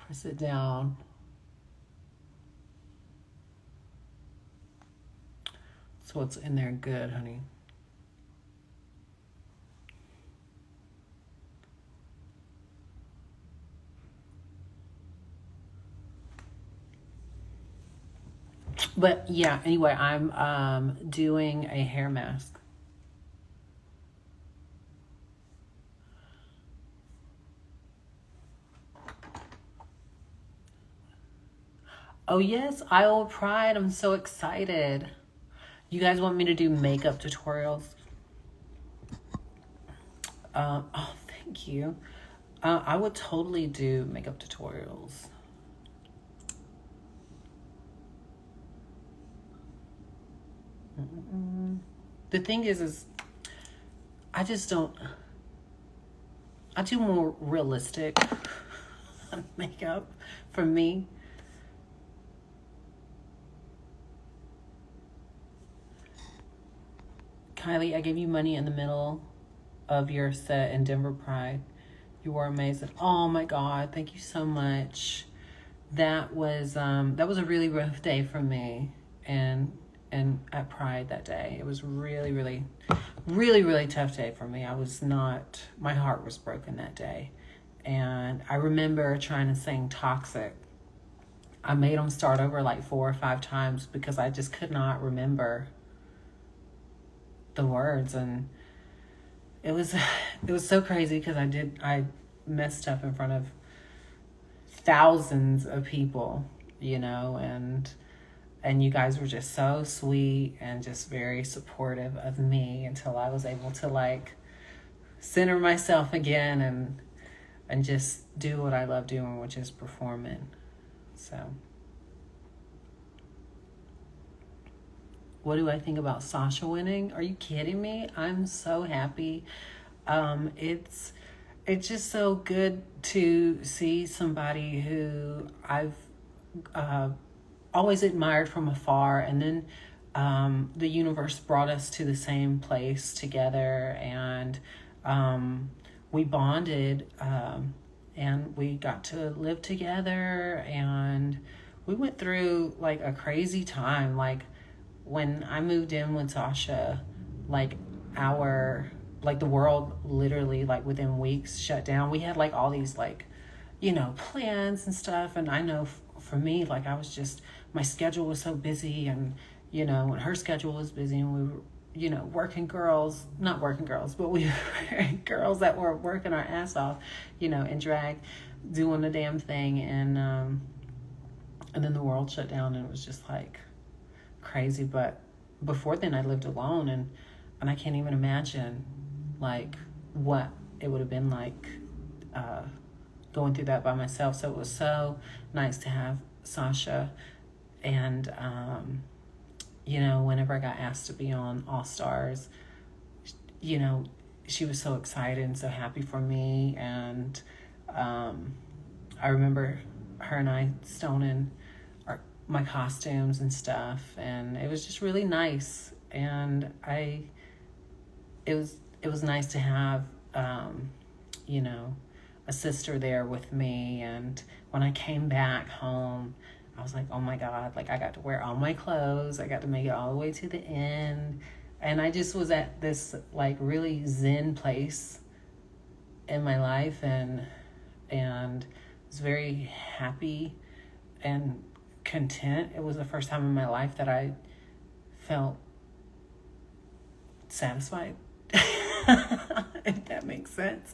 Press it down. So it's in there good, honey. But yeah, anyway, I'm doing a hair mask. Oh yes, Isle of Pride. I'm so excited. You guys want me to do makeup tutorials? Oh, thank you. I would totally do makeup tutorials. The thing is I just don't. I do more realistic makeup for me. Kylie, I gave you money in the middle of your set in Denver Pride. You were amazing. Oh my God, thank you so much. That was a really rough day for me and at Pride that day. It was really, really, really, really tough day for me. My heart was broken that day. And I remember trying to sing Toxic. I made them start over like 4 or 5 times because I just could not remember the words. And it was so crazy because I messed up in front of thousands of people, and you guys were just so sweet and just very supportive of me until I was able to like center myself again and just do what I love doing, which is performing. So what do I think about Sasha winning? Are you kidding me? I'm so happy. It's just so good to see somebody who I've always admired from afar, and then the universe brought us to the same place together, and we bonded, and we got to live together, and we went through like a crazy time. Like when I moved in with Sasha, like the world literally like within weeks shut down. We had like all these like, plans and stuff. And I know for me, like my schedule was so busy, and, and her schedule was busy, and we were, not working girls, but we were girls that were working our ass off, in drag, doing the damn thing. And then the world shut down, and it was just like crazy. But before then I lived alone, and I can't even imagine like what it would have been like going through that by myself. So it was so nice to have Sasha, and whenever I got asked to be on All Stars, she was so excited and so happy for me. And I remember her and I stoning my costumes and stuff, and it was just really nice. And it was nice to have a sister there with me. And when I came back home, I was like, oh my God, like I got to wear all my clothes, I got to make it all the way to the end, and I just was at this like really zen place in my life, and was very happy and content. It was the first time in my life that I felt satisfied, if that makes sense.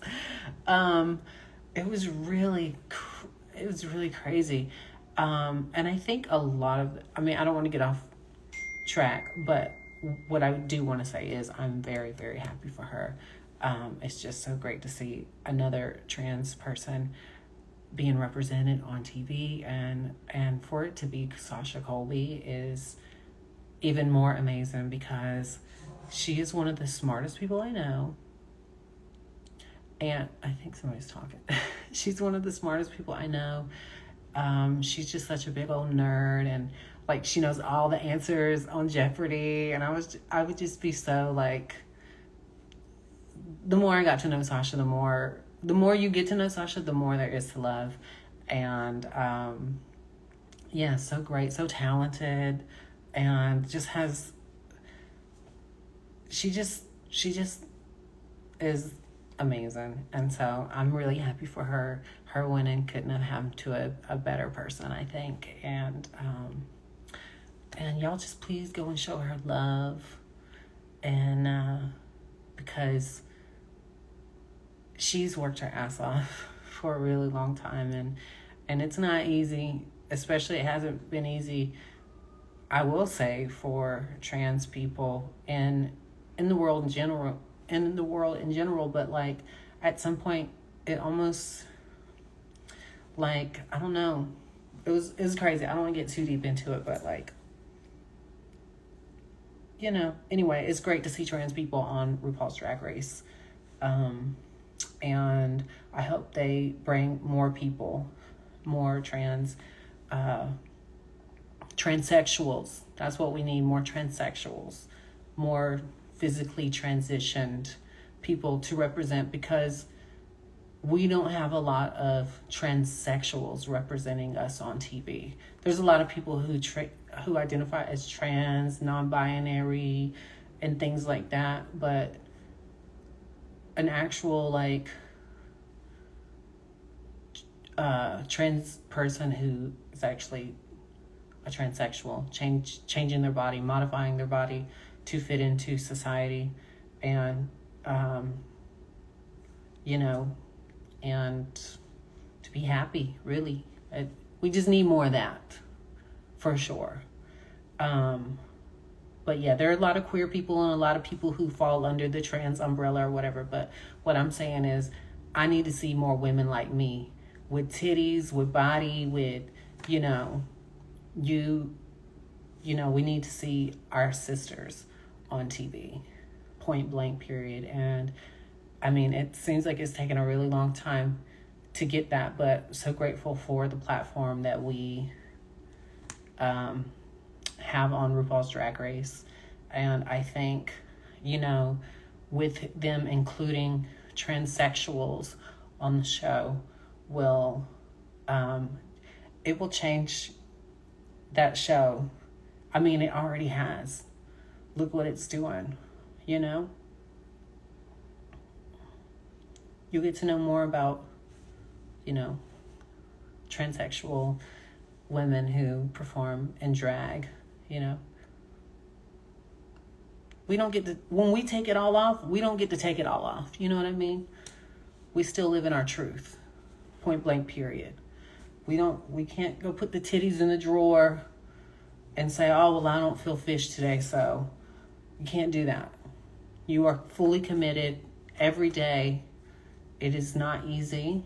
It was really crazy. And I think a lot of, I don't want to get off track, but what I do want to say is I'm very, very happy for her. It's just so great to see another trans person being represented on TV, and for it to be Sasha Colby is even more amazing, because she is one of the smartest people I know. And I think somebody's talking. She's one of the smartest people I know. She's just such a big old nerd, and like she knows all the answers on Jeopardy. And I would just be so like, the more I got to know Sasha, the more you get to know Sasha, the more there is to love. And yeah, so great, so talented, and just has, she just is amazing. And so I'm really happy for her. Her winning couldn't have happened to a better person, I think. And y'all just please go and show her love. And because she's worked her ass off for a really long time, and it's not easy, especially it hasn't been easy, I will say, for trans people and in the world in general, but like at some point it almost, like, I don't know, it was crazy. I don't want to get too deep into it, but like, you know, anyway, it's great to see trans people on RuPaul's Drag Race. And I hope they bring more people, more transsexuals. That's what we need, more transsexuals, more physically transitioned people to represent, because we don't have a lot of transsexuals representing us on TV. There's a lot of people who identify as trans, non-binary, and things like that, but an actual like trans person who is actually a transsexual, changing their body, modifying their body to fit into society, and you know, and to be happy, really. We just need more of that, for sure. But yeah, there are a lot of queer people and a lot of people who fall under the trans umbrella or whatever. But what I'm saying is, I need to see more women like me, with titties, with body, with, you know, we need to see our sisters on TV, point blank, period. And I mean, it seems like it's taken a really long time to get that, but so grateful for the platform that we have on RuPaul's Drag Race. And I think, you know, with them including transsexuals on the show, it will change that show. I mean, it already has. Look what it's doing, you know? You'll get to know more about, you know, transsexual women who perform in drag, you know? When we take it all off, we don't get to take it all off. You know what I mean? We still live in our truth. Point blank, period. We can't go put the titties in the drawer and say, oh, well, I don't feel fish today, so you can't do that. You are fully committed every day. It is not easy,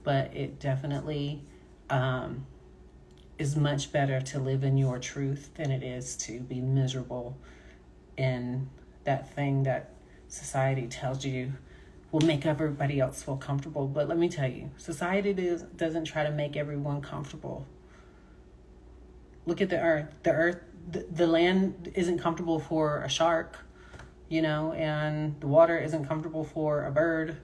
but it definitely is much better to live in your truth than it is to be miserable in that thing that society tells you will make everybody else feel comfortable. But let me tell you, society doesn't try to make everyone comfortable. Look at the earth. The land isn't comfortable for a shark, you know, and the water isn't comfortable for a bird.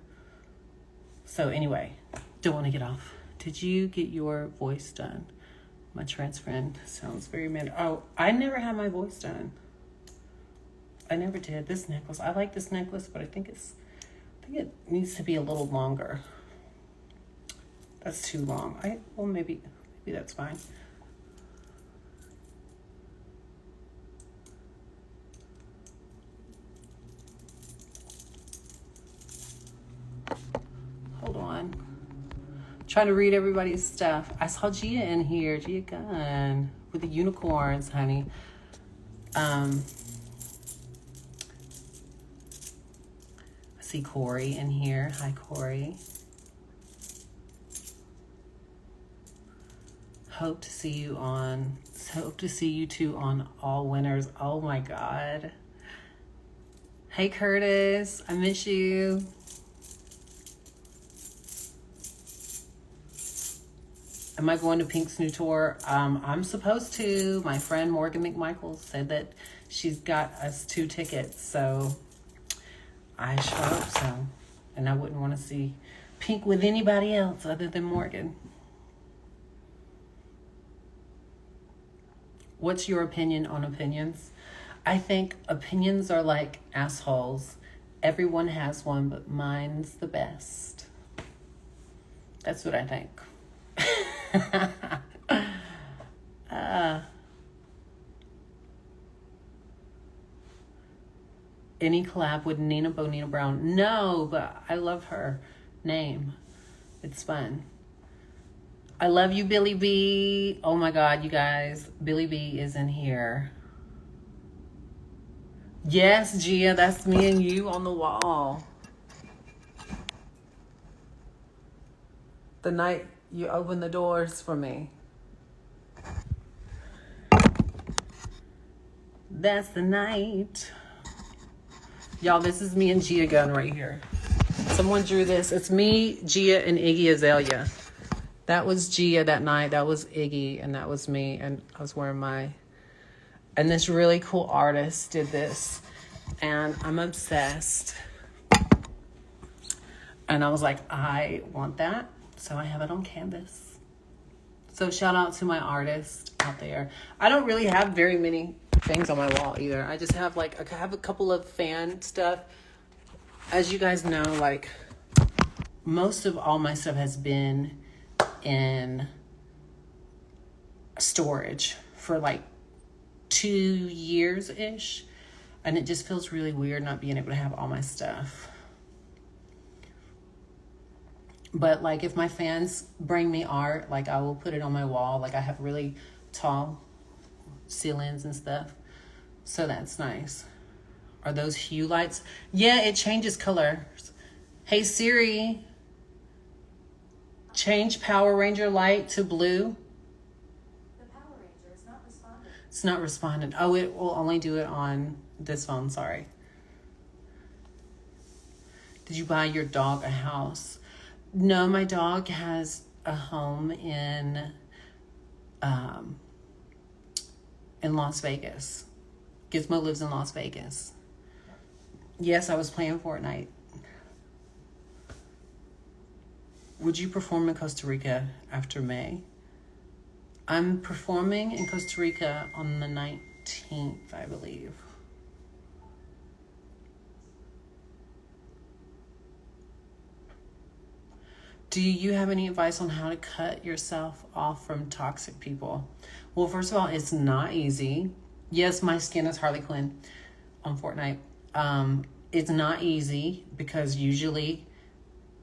So anyway, don't want to get off. Did you get your voice done? My trans friend sounds very mad. Oh, I never had my voice done. I never did. This necklace, I like this necklace, but I think it needs to be a little longer. That's too long. Maybe that's fine. Hold on. Trying to read everybody's stuff. I saw Gia in here. Gia Gunn with the unicorns, honey. I see Corey in here. Hi, Corey. Hope to see you two on All Winners. Oh my God. Hey, Curtis. I miss you. Am I going to Pink's new tour? I'm supposed to. My friend Morgan McMichael said that she's got us 2 tickets, so I sure hope so. And I wouldn't want to see Pink with anybody else other than Morgan. What's your opinion on opinions? I think opinions are like assholes. Everyone has one, but mine's the best. That's what I think. Any collab with Nina Bonita Brown? No, but I love her name. It's fun. I love you, Billy B. Oh my God, you guys. Billy B is in here. Yes, Gia, that's me and you on the wall. The night you opened the doors for me. That's the night. Y'all, this is me and Gia Gunn right here. Someone drew this. It's me, Gia, and Iggy Azalea. That was Gia that night. That was Iggy, and that was me. And I was wearing my... And this really cool artist did this. And I'm obsessed. And I was like, I want that. So I have it on canvas. So shout out to my artist out there. I don't really have very many things on my wall either. I just have I have a couple of fan stuff. As you guys know, like most of all my stuff has been in storage for like 2 years ish, and it just feels really weird not being able to have all my stuff. But like if my fans bring me art, like I will put it on my wall. Like I have really tall ceilings and stuff, so that's nice. Are those hue lights? Yeah, it changes colors. Hey Siri, change Power Ranger light to blue. The Power Ranger is not responding. It's not responding. Oh, it will only do it on this phone. Sorry. Did you buy your dog a house? No, my dog has a home in Las Vegas. Gizmo lives in Las Vegas. Yes, I was playing Fortnite. Would you perform in Costa Rica after May? I'm performing in Costa Rica on the 19th, I believe. Do you have any advice on how to cut yourself off from toxic people? Well, first of all, it's not easy. Yes, my skin is Harley Quinn on Fortnite. It's not easy because usually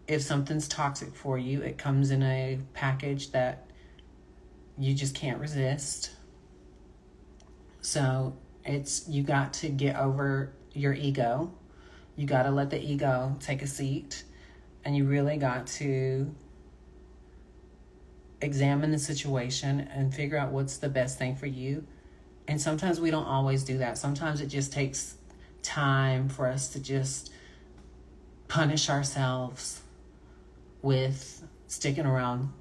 if something's toxic for you, it comes in a package that you just can't resist. So you got to get over your ego. You got to let the ego take a seat. And you really got to examine the situation and figure out what's the best thing for you. And sometimes we don't always do that. Sometimes it just takes time for us to just punish ourselves with sticking around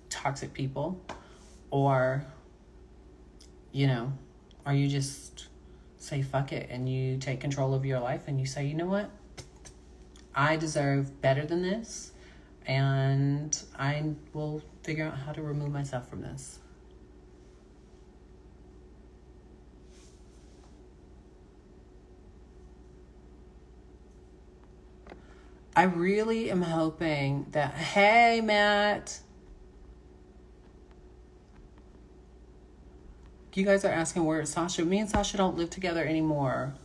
toxic people. Or you just say fuck it and you take control of your life and you say, you know what? I deserve better than this, and I will figure out how to remove myself from this. I really am hoping that, hey, Matt. You guys are asking where is Sasha. Me and Sasha don't live together anymore.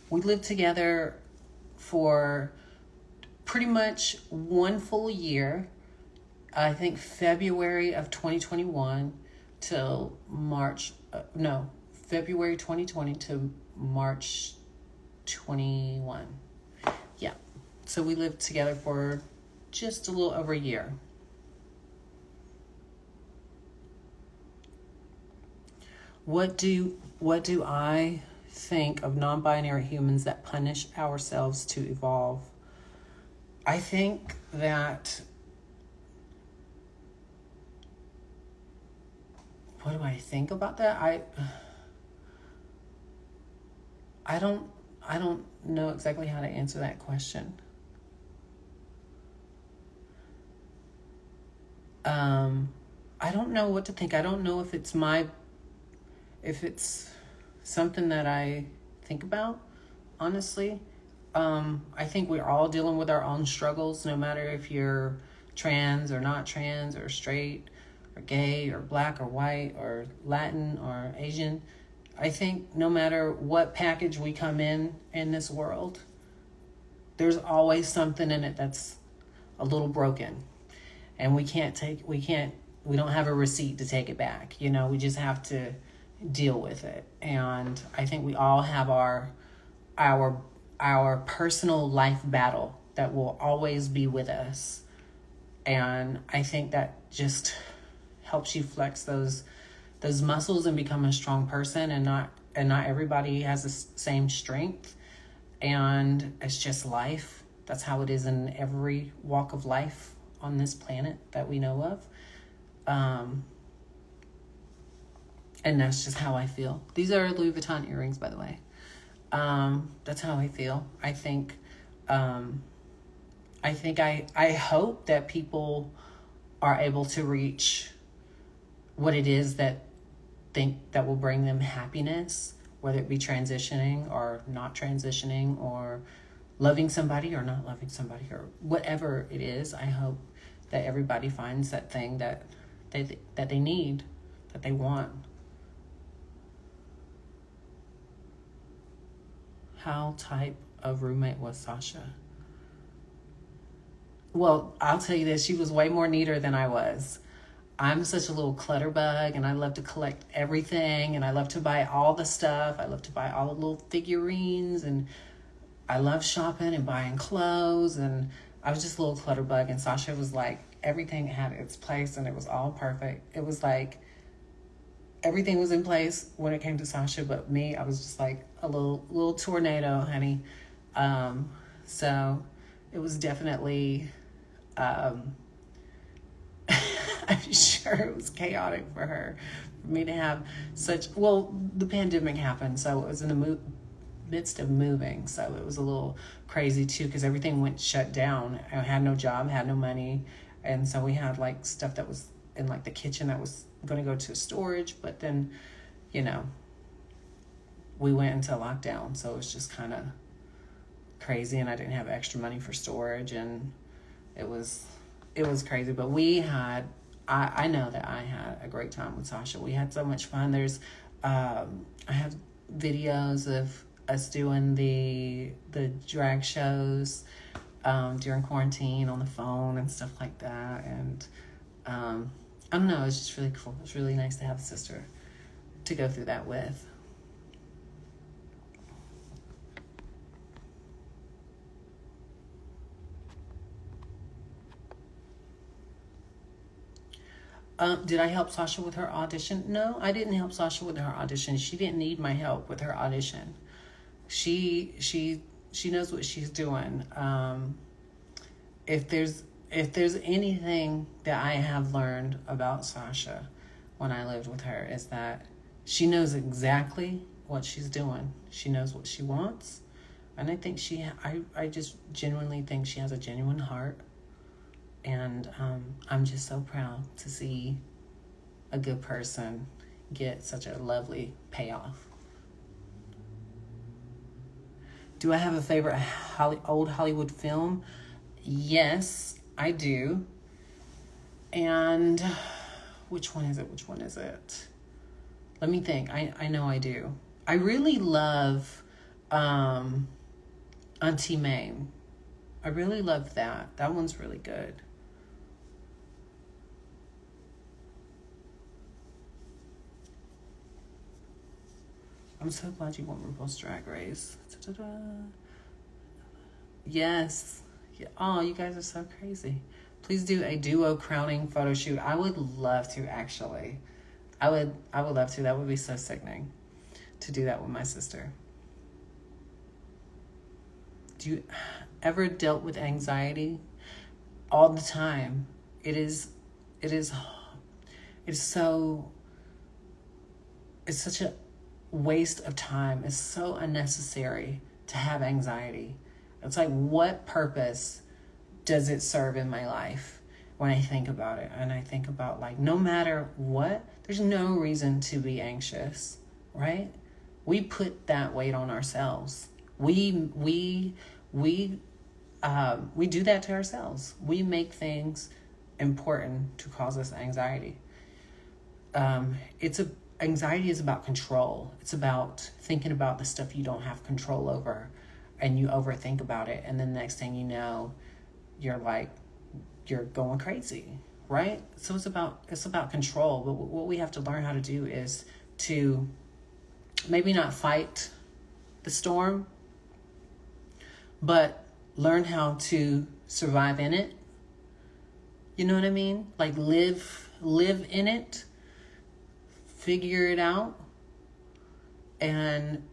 We lived together for pretty much 1 full year. I think February of 2021 till February 2020 to March 21. Yeah. So we lived together for just a little over a year. What do I think of non-binary humans that punish ourselves to evolve? I think that, what do I think about that? I don't know exactly how to answer that question. I don't know what to think. I don't know if if it's something that I think about, honestly, I think we're all dealing with our own struggles, no matter if you're trans or not trans, or straight or gay or black or white or Latin or Asian. I think no matter what package we come in this world, there's always something in it that's a little broken, and we don't have a receipt to take it back. We just have to deal with it. And I think we all have our personal life battle that will always be with us. And I think that just helps you flex those muscles and become a strong person. And not everybody has the same strength. And it's just life. That's how it is in every walk of life on this planet that we know of. And that's just how I feel. These are Louis Vuitton earrings, by the way. That's how I feel. I hope that people are able to reach what it is that will bring them happiness, whether it be transitioning or not transitioning, or loving somebody or not loving somebody, or whatever it is. I hope that everybody finds that thing that they need, that they want. How type of roommate was Sasha? Well, I'll tell you this, she was way more neater than I was. I'm such a little clutter bug, and I love to collect everything, and I love to buy all the stuff. I love to buy all the little figurines, and I love shopping and buying clothes, and I was just a little clutter bug, and Sasha was like, everything had its place, and it was all perfect. It was like everything was in place when it came to Sasha, but me, I was just like a little tornado, honey. So it was definitely, I'm sure it was chaotic for her, for me to have the pandemic happened, so it was in the midst of moving, so it was a little crazy too, because everything went shut down. I had no job, had no money, and so we had like stuff that was in like the kitchen that was going to go to storage, but then we went into lockdown, so it was just kind of crazy, and I didn't have extra money for storage, and it was crazy. But I know that I had a great time with Sasha. We had so much fun. There's I have videos of us doing the drag shows during quarantine on the phone and stuff like that, and I don't know, it's just really cool. It's really nice to have a sister to go through that with. Did I help Sasha with her audition? No, I didn't help Sasha with her audition. She didn't need my help with her audition. She knows what she's doing. If there's anything that I have learned about Sasha when I lived with her, is that she knows exactly what she's doing. She knows what she wants. And I think I just genuinely think she has a genuine heart. And I'm just so proud to see a good person get such a lovely payoff. Do I have a favorite old Hollywood film? Yes, I do. And which one is it? Let me think. I know I do. I really love Auntie Mame. I really love that. That one's really good. I'm so glad you want RuPaul's Drag Race. Da-da-da. Yes. Yeah. Oh, you guys are so crazy. Please do a duo crowning photo shoot. I would love to, actually. I would love to. That would be so sickening to do that with my sister. Do you ever dealt with anxiety? All the time. It's such a waste of time. It's so unnecessary to have anxiety. It's like, what purpose does it serve in my life when I think about it? And I think about, like, no matter what, there's no reason to be anxious. right? We put that weight on ourselves. We do that to ourselves. We make things important to cause us anxiety. Anxiety is about control. It's about thinking about the stuff you don't have control over, and you overthink about it, and then the next thing you know, you're going crazy, right? So it's about control. But what we have to learn how to do is to maybe not fight the storm, but learn how to survive in it. You know what I mean? Like live in it, figure it out, and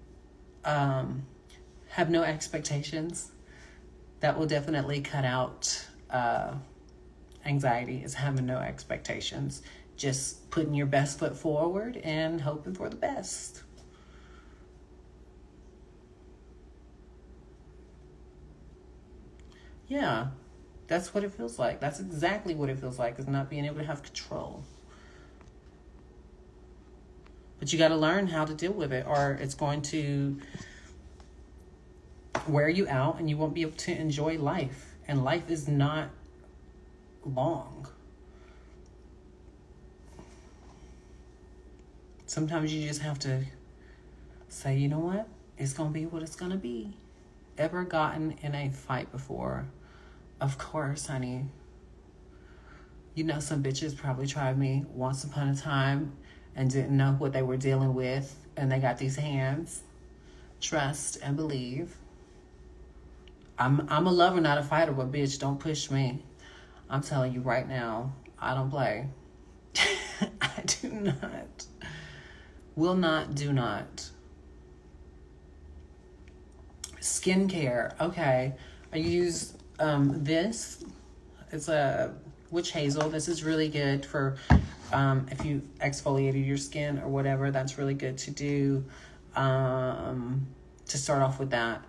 have no expectations. That will definitely cut out anxiety, is having no expectations. Just putting your best foot forward and hoping for the best. Yeah, that's what it feels like. That's exactly what it feels like, is not being able to have control. But you got to learn how to deal with it, or it's going to wear you out and you won't be able to enjoy life. And life is not long. Sometimes you just have to say, you know what? It's going to be what it's going to be. Ever gotten in a fight before? Of course, honey. You know, some bitches probably tried me once upon a time and didn't know what they were dealing with, and they got these hands. Trust and believe. I'm a lover, not a fighter, but bitch, don't push me. I'm telling you right now, I don't play. I do not. Will not, do not. Skincare. Okay. I use this. It's a witch hazel. This is really good for if you exfoliated your skin or whatever. That's really good to do. To start off with that,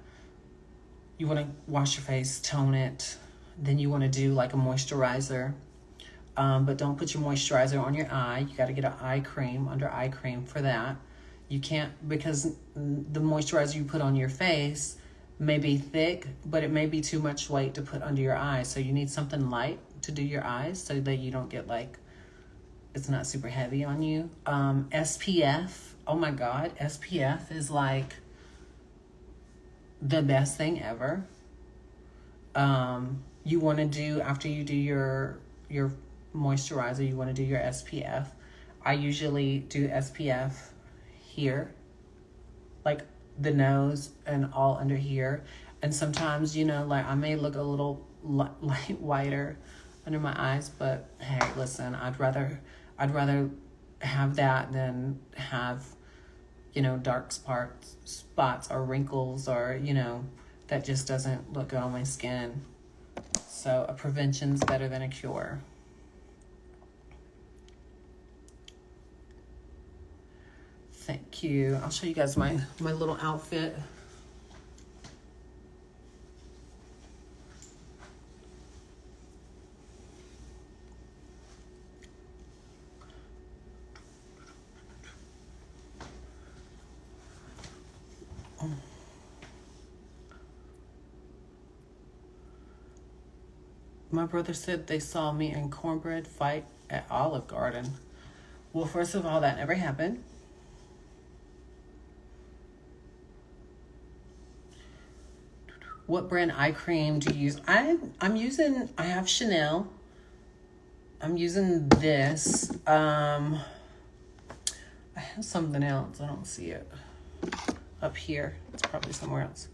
you want to wash your face, tone it. Then you want to do like a moisturizer. But don't put your moisturizer on your eye. You got to get an eye cream, under eye cream for that. You can't, because the moisturizer you put on your face may be thick, but it may be too much weight to put under your eyes. So you need something light to do your eyes so that you don't get it's not super heavy on you. SPF. Oh my God. SPF is like the best thing ever. You want to do, after you do your moisturizer, you want to do your SPF. I usually do SPF here, like the nose and all under here. And sometimes, I may look a little light whiter under my eyes, but hey, listen, I'd rather have that than have, dark spots or wrinkles or, that just doesn't look good on my skin. So a prevention's better than a cure. Thank you. I'll show you guys my little outfit. My brother said they saw me and Cornbread fight at Olive Garden. Well, first of all, that never happened. What brand eye cream do you use? I have Chanel. I'm using this. I have something else. I don't see it up here. It's probably somewhere else.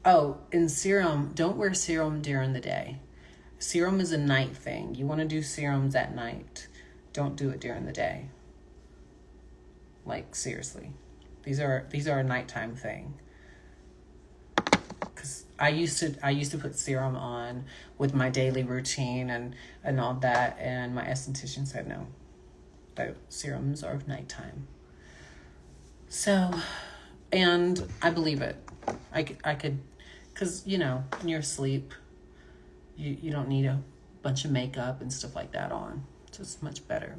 Oh, in serum, don't wear serum during the day. Serum is a night thing. You want to do serums at night. Don't do it during the day. Like, seriously. These are a nighttime thing. Cuz I used to put serum on with my daily routine and all that, and my esthetician said no. That serums are nighttime. So, and I believe it. I could, cuz when you're asleep, you don't need a bunch of makeup and stuff like that on. So it's much better.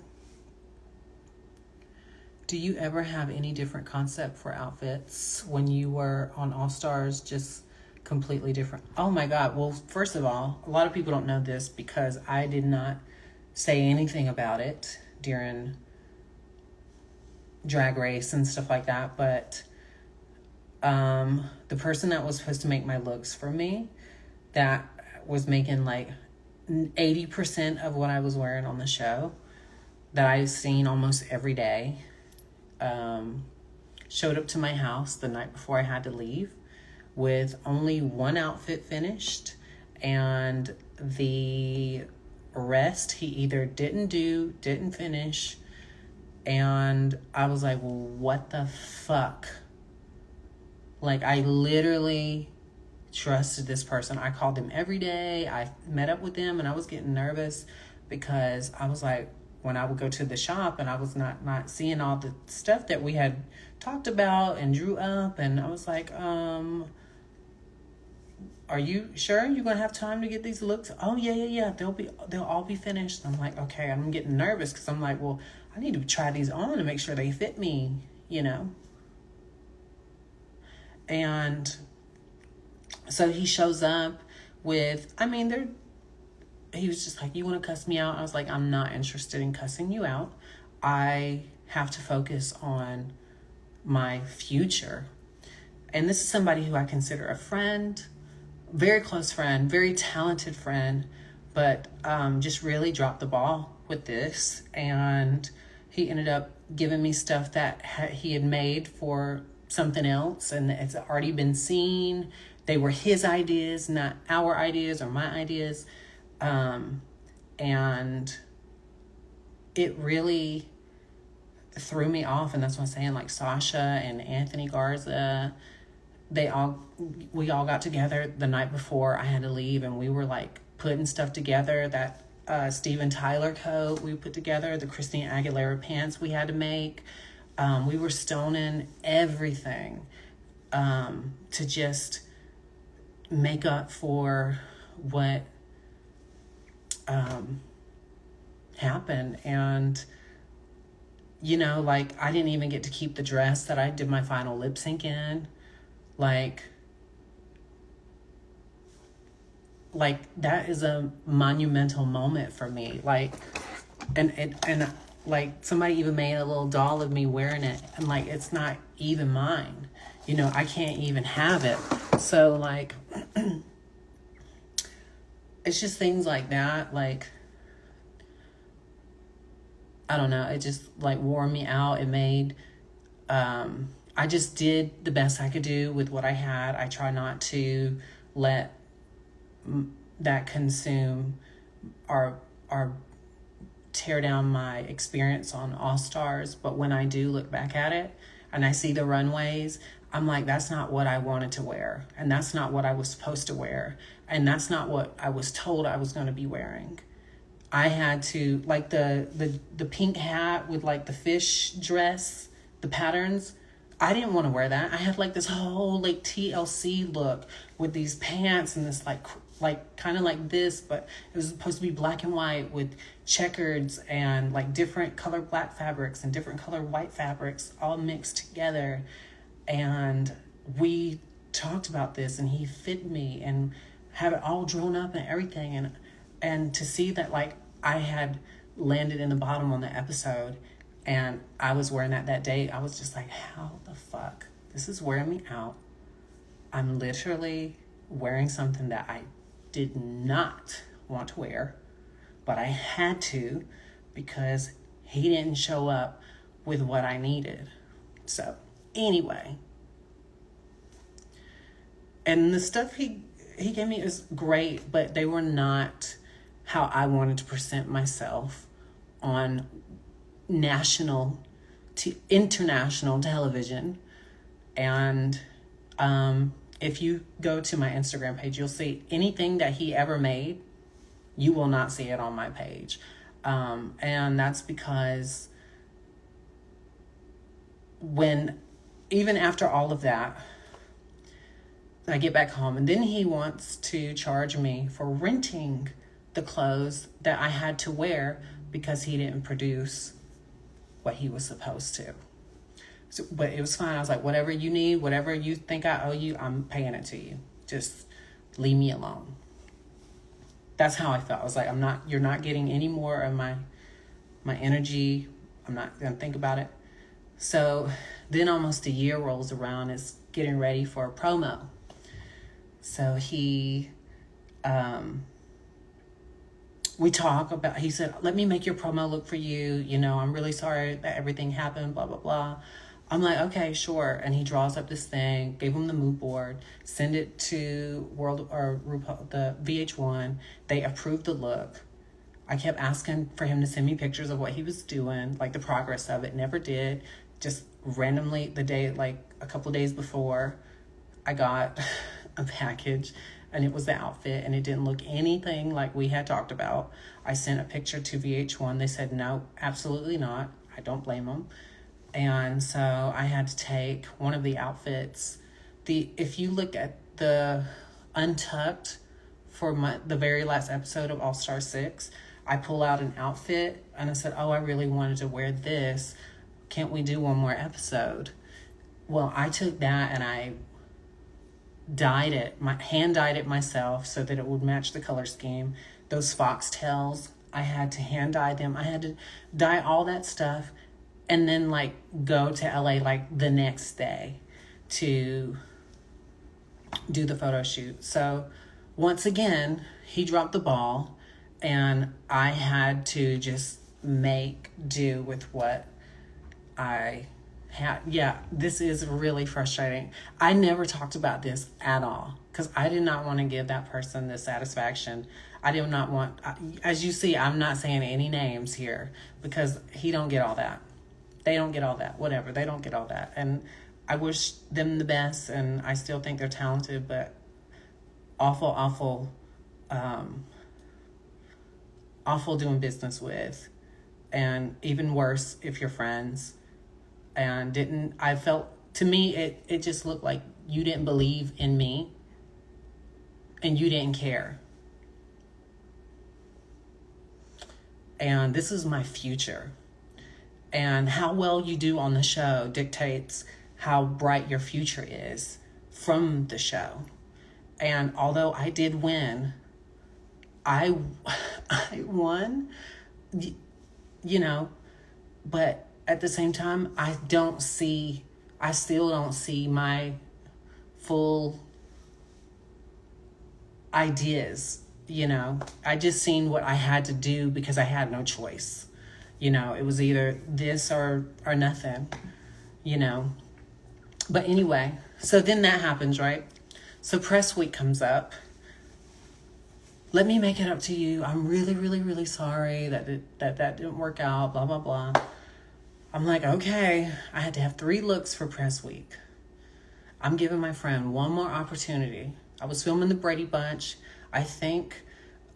Do you ever have any different concept for outfits when you were on All Stars? Just completely different. Oh my God. Well, first of all, a lot of people don't know this because I did not say anything about it during Drag Race and stuff like that. But the person that was supposed to make my looks for me, that was making like 80% of what I was wearing on the show, that I've seen almost every day, showed up to my house the night before I had to leave with only one outfit finished, and the rest he either didn't finish, and I was like, well, what the fuck? Like, I literally trusted this person. I called them every day. I met up with them, and I was getting nervous because I was like, when I would go to the shop and I was not seeing all the stuff that we had talked about and drew up, and I was like, are you sure you're gonna have time to get these looks? Oh yeah. They'll all be finished. I'm like, okay. I'm getting nervous because I'm like, well, I need to try these on to make sure they fit me, you know. And so he shows up with, he was just like, you want to cuss me out? I was like, I'm not interested in cussing you out. I have to focus on my future. And this is somebody who I consider a friend, very close friend, very talented friend, but just really dropped the ball with this. And he ended up giving me stuff that he had made for something else, and it's already been seen. They were his ideas, not our ideas or my ideas. And it really threw me off. And that's what I'm saying, like Sasha and Anthony Garza, we all got together the night before I had to leave, and we were like putting stuff together. That Steven Tyler coat we put together, the Christina Aguilera pants we had to make. We were stoning everything to just make up for what happened. And you know, like, I didn't even get to keep the dress that I did my final lip sync in. Like that is a monumental moment for me. Like, and like, somebody even made a little doll of me wearing it, and like, it's not even mine, you know. I can't even have it. So like, it's just things like that. Like, I don't know, it just like wore me out. It made I just did the best I could do with what I had. I try not to let that consume or tear down my experience on All Stars. But when I do look back at it and I see the runways, I'm like, that's not what I wanted to wear, and that's not what I was supposed to wear, and that's not what I was told I was going to be wearing. I had to, like, the pink hat with like the fish dress, the patterns, I didn't want to wear that. I had like this whole like TLC look with these pants and this like kind of like this, but it was supposed to be black and white with checkers and like different color black fabrics and different color white fabrics all mixed together. And we talked about this, and he fit me and have it all drawn up and everything. And to see that, like, I had landed in the bottom on the episode and I was wearing that day, I was just like, how the fuck? This is wearing me out. I'm literally wearing something that I did not want to wear, but I had to because he didn't show up with what I needed. So anyway, and the stuff he gave me is great, but they were not how I wanted to present myself on national to international television. And if you go to my Instagram page, you'll see anything that he ever made. You will not see it on my page. And that's because even after all of that, I get back home, and then he wants to charge me for renting the clothes that I had to wear because he didn't produce what he was supposed to. So, but it was fine. I was like, whatever you need, whatever you think I owe you, I'm paying it to you. Just leave me alone. That's how I felt. I was like, you're not getting any more of my energy. I'm not going to think about it. So then almost a year rolls around. It's getting ready for a promo. So he said, let me make your promo look for you. You know, I'm really sorry that everything happened, blah, blah, blah. I'm like, okay, sure. And he draws up this thing, gave him the mood board, send it to the VH1. They approved the look. I kept asking for him to send me pictures of what he was doing, like the progress of it. Never did. Just randomly a couple of days before, I got a package and it was the outfit and it didn't look anything like we had talked about. I sent a picture to VH1. They said, no, absolutely not. I don't blame them. And so I had to take one of the outfits. If you look at the Untucked for the very last episode of All-Star 6, I pull out an outfit and I said, oh, I really wanted to wear this. Can't we do one more episode? Well, I took that and I hand dyed it myself so that it would match the color scheme. Those foxtails, I had to hand dye them. I had to dye all that stuff and then go to LA the next day to do the photo shoot. So once again, he dropped the ball and I had to just make do with what I had. Yeah, this is really frustrating. I never talked about this at all because I did not want to give that person the satisfaction. I did not want, as you see, I'm not saying any names here because he don't get all that. They don't get all that. Whatever. They don't get all that. And I wish them the best and I still think they're talented, but awful doing business with. And even worse if you're friends. And I felt, to me, it just looked like you didn't believe in me and you didn't care. And this is my future. And how well you do on the show dictates how bright your future is from the show. And although I did win, I won, but at the same time, I still don't see my full ideas, I just seen what I had to do because I had no choice. It was either this or nothing, But anyway, so then that happens, right? So press week comes up. Let me make it up to you. I'm really, really, really sorry that didn't work out, blah, blah, blah. I'm like, okay, I had to have 3 looks for press week. I'm giving my friend one more opportunity. I was filming the Brady Bunch. I think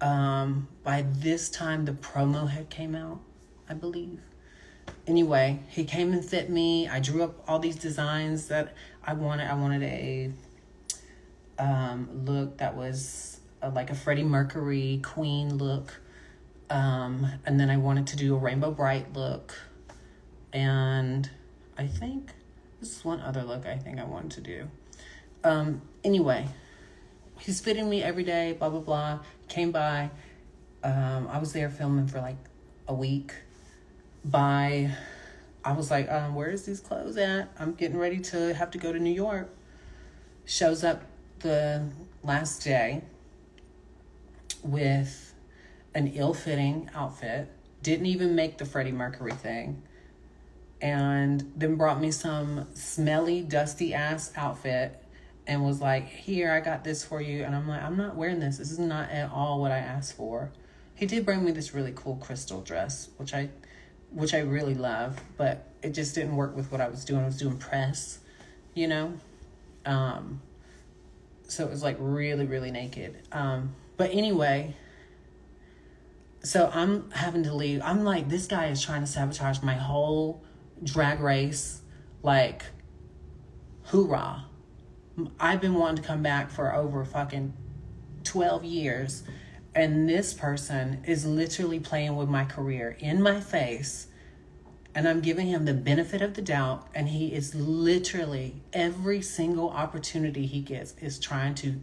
by this time the promo had came out, I believe. Anyway, he came and fit me. I drew up all these designs that I wanted. I wanted a look that was like a Freddie Mercury Queen look. And then I wanted to do a Rainbow Bright look. And I think this is one other look I think I wanted to do. Anyway, he's fitting me every day, blah, blah, blah. Came by. I was there filming for a week. I was like, where's these clothes at? I'm getting ready to have to go to New York. Shows up the last day with an ill-fitting outfit. Didn't even make the Freddie Mercury thing. And then brought me some smelly, dusty-ass outfit and was like, here, I got this for you. And I'm like, I'm not wearing this. This is not at all what I asked for. He did bring me this really cool crystal dress, which I really love, but it just didn't work with what I was doing. I was doing press, so it was really, really naked. But anyway, so I'm having to leave. I'm like, this guy is trying to sabotage my whole drag race. Hoorah. I've been wanting to come back for over fucking 12 years. And this person is literally playing with my career in my face, And I'm giving him the benefit of the doubt, and he is literally, every single opportunity he gets is trying to,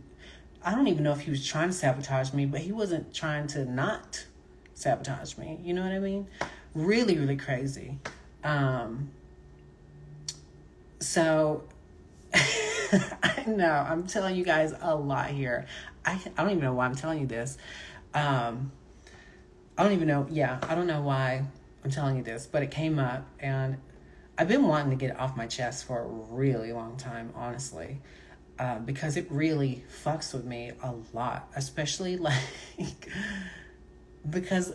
I don't even know if he was trying to sabotage me, but he wasn't trying to not sabotage me. You know what I mean? Really, really crazy. So I know I'm telling you guys a lot here. I don't even know why I'm telling you this. I don't even know. Yeah, I don't know why I'm telling you this, but it came up, and I've been wanting to get it off my chest for a really long time, honestly, because it really fucks with me a lot, especially like because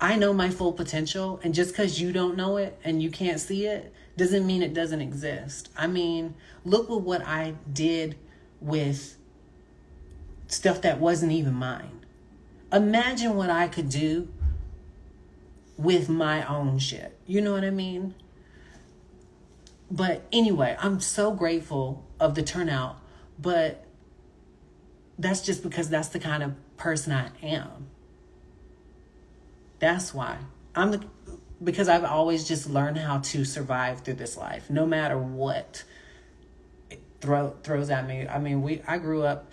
I know my full potential, and just because you don't know it and you can't see it doesn't mean it doesn't exist. I mean, look at what I did with stuff that wasn't even mine. Imagine what I could do with my own shit. You know what I mean? But anyway, I'm so grateful of the turnout, but that's just because that's the kind of person I am. That's why. Because I've always just learned how to survive through this life, no matter what it throws at me. I mean, I grew up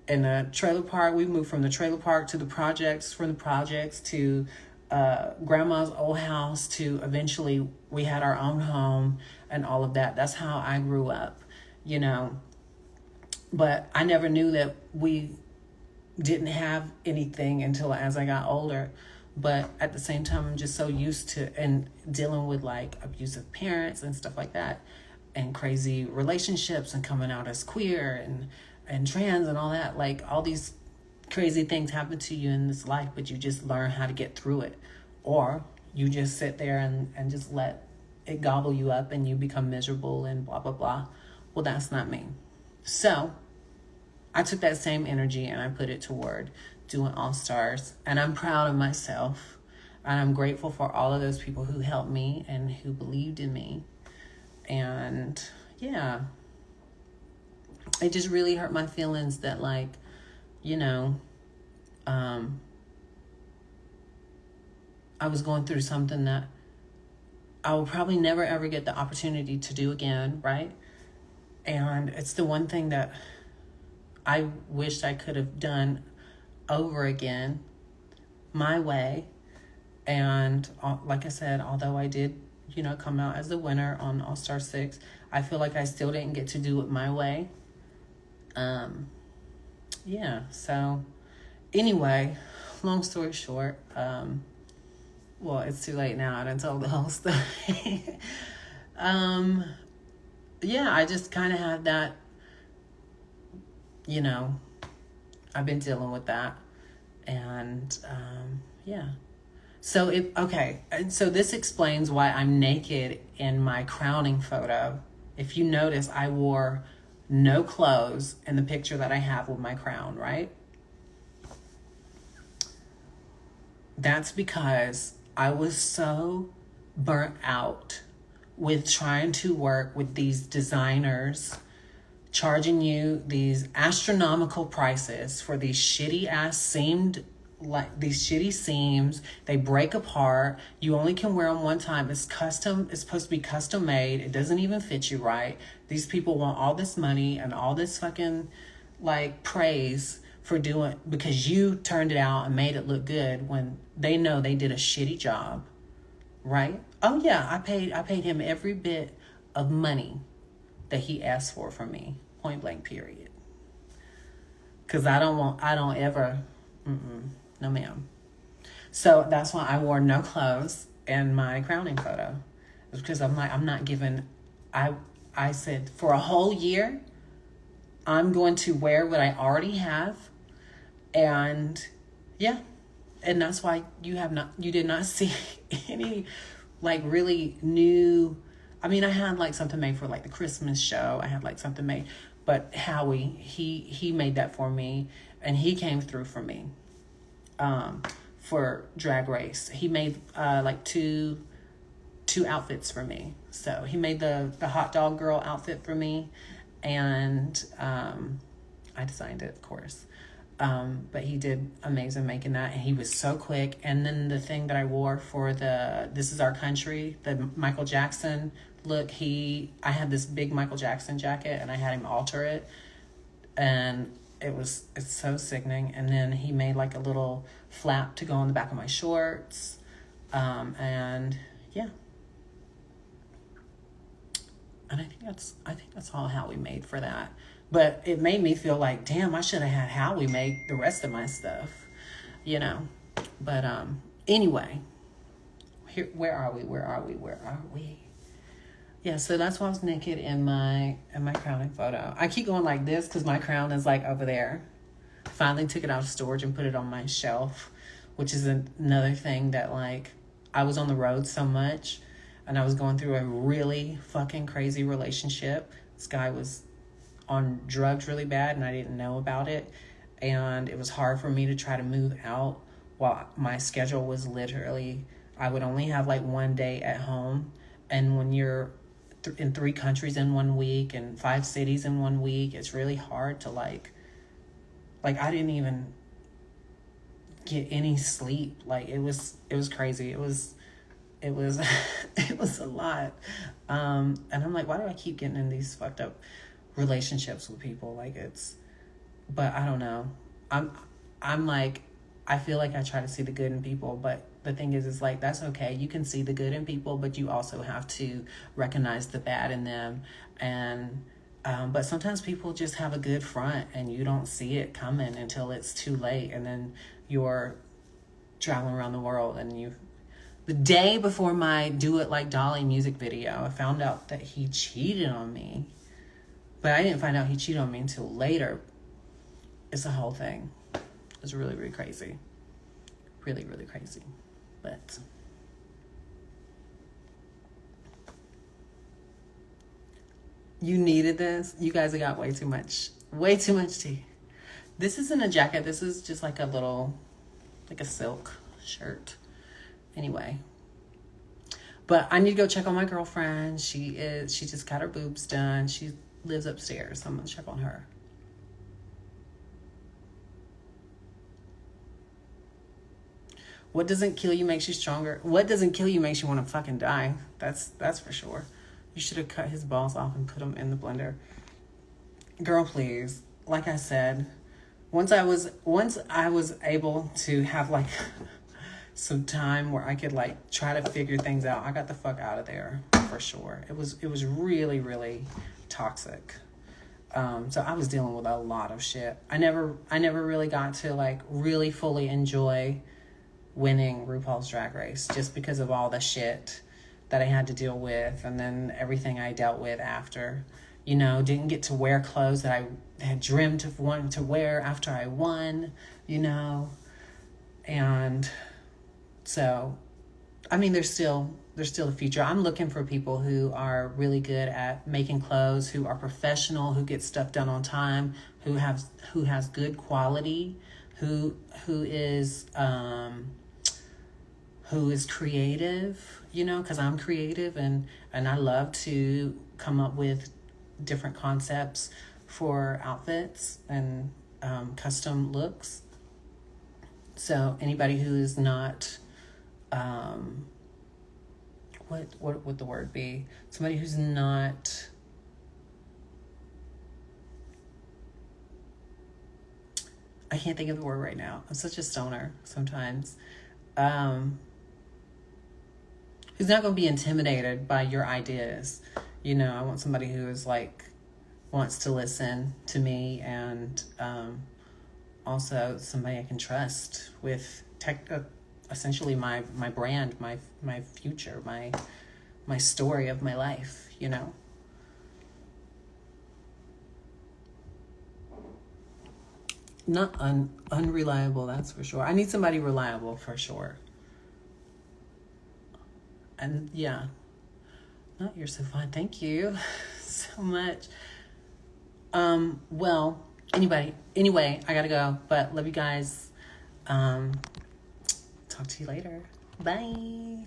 in a trailer park. We moved from the trailer park to the projects, from the projects to grandma's old house, to eventually we had our own home and all of that. That's how I grew up, you know. But I never knew that we didn't have anything until as I got older. But at the same time, I'm just so used to and dealing with like abusive parents and stuff like that, and crazy relationships, and coming out as queer and trans and all that. Like, all these crazy things happen to you in this life, but you just learn how to get through it. Or you just sit there and just let it gobble you up, and you become miserable and blah, blah, blah. Well, that's not me. So I took that same energy and I put it toward doing All Stars, and I'm proud of myself, and I'm grateful for all of those people who helped me and who believed in me. And yeah, it just really hurt my feelings that, like, you know, I was going through something that I will probably never ever get the opportunity to do again, right? And it's the one thing that I wished I could have done over again, my way. And like I said, although I did, you know, come out as the winner on All Star 6, I feel like I still didn't get to do it my way. Yeah, so anyway, long story short, well, it's too late now. I done told the whole story. Yeah, I just kind of had that, you know, I've been dealing with that. And yeah. So and so this explains why I'm naked in my crowning photo. If you notice, I wore no clothes in the picture that I have with my crown, right? That's because I was so burnt out with trying to work with these designers, charging you these astronomical prices for these shitty ass these shitty seams. They break apart. You only can wear them one time. It's custom. It's supposed to be custom made. It doesn't even fit you right. These people want all this money and all this fucking like praise for doing, because you turned it out and made it look good when they know they did a shitty job, right? Oh yeah, I paid him every bit of money that he asked for from me, point blank, period. Because I don't ever, no ma'am. So that's why I wore no clothes in my crowning photo. It's because I'm not giving, I said for a whole year, I'm going to wear what I already have. And yeah, and that's why you did not see any like really new. I mean, I had like something made for like the Christmas show. I had like something made, but Howie, he made that for me, and he came through for me, for Drag Race. He made like two outfits for me. So he made the hot dog girl outfit for me, and I designed it, of course. But he did amazing making that, and he was so quick. And then the thing that I wore for the This Is Our Country, the Michael Jackson look, I had this big Michael Jackson jacket, and I had him alter it, and it's so sickening. And then he made like a little flap to go on the back of my shorts, and yeah. And I think that's all Howie made for that. But it made me feel like, damn, I should have had Howie make the rest of my stuff, you know. But anyway, where are we? Yeah, so that's why I was naked in my crowning photo. I keep going like this because my crown is like over there. Finally took it out of storage and put it on my shelf, which is another thing that, like, I was on the road so much, and I was going through a really fucking crazy relationship. This guy was on drugs really bad, and I didn't know about it. And it was hard for me to try to move out while my schedule was literally, I would only have like one day at home. And when you're in 3 countries in 1 week and 5 cities in 1 week, it's really hard to like I didn't even get any sleep. Like it was crazy. It was it was a lot. And I'm like, why do I keep getting in these fucked up relationships with people? Like, but I don't know. I'm like, I feel like I try to see the good in people, but the thing is like, that's okay. You can see the good in people, but you also have to recognize the bad in them. And but sometimes people just have a good front, and you don't see it coming until it's too late, and then you're traveling around the world, and the day before my Do It Like Dolly music video, I found out that he cheated on me. But I didn't find out he cheated on me until later. It's a whole thing. It's really, really crazy. Really, really crazy. But you needed this. You guys have got way too much tea. This isn't a jacket. This is just like a silk shirt. Anyway. But I need to go check on my girlfriend. She just got her boobs done. She lives upstairs, so I'm gonna check on her. What doesn't kill you makes you stronger. What doesn't kill you makes you want to fucking die. That's for sure. You should have cut his balls off and put them in the blender. Girl, please. Like I said, once I was able to have like some time where I could like try to figure things out, I got the fuck out of there for sure. It was really, really toxic. So I was dealing with a lot of shit. I never really got to like really fully enjoy winning RuPaul's Drag Race just because of all the shit that I had to deal with, and then everything I dealt with after. You know, didn't get to wear clothes that I had dreamed of wanting to wear after I won, you know. And so, I mean, there's still a future. I'm looking for people who are really good at making clothes, who are professional, who get stuff done on time, who has good quality, who is creative, you know, because I'm creative, and I love to come up with different concepts for outfits and custom looks. So anybody who is not what would the word be? Somebody who's not I can't think of the word right now. I'm such a stoner sometimes. Who's not going to be intimidated by your ideas. You know, I want somebody who is like, wants to listen to me, and also somebody I can trust with essentially my brand, my future, my story of my life, you know. Not unreliable, that's for sure. I need somebody reliable for sure. And yeah. Oh, you're so fun. Thank you so much. Well, anyway, I gotta go, but love you guys. Talk to you later. Bye.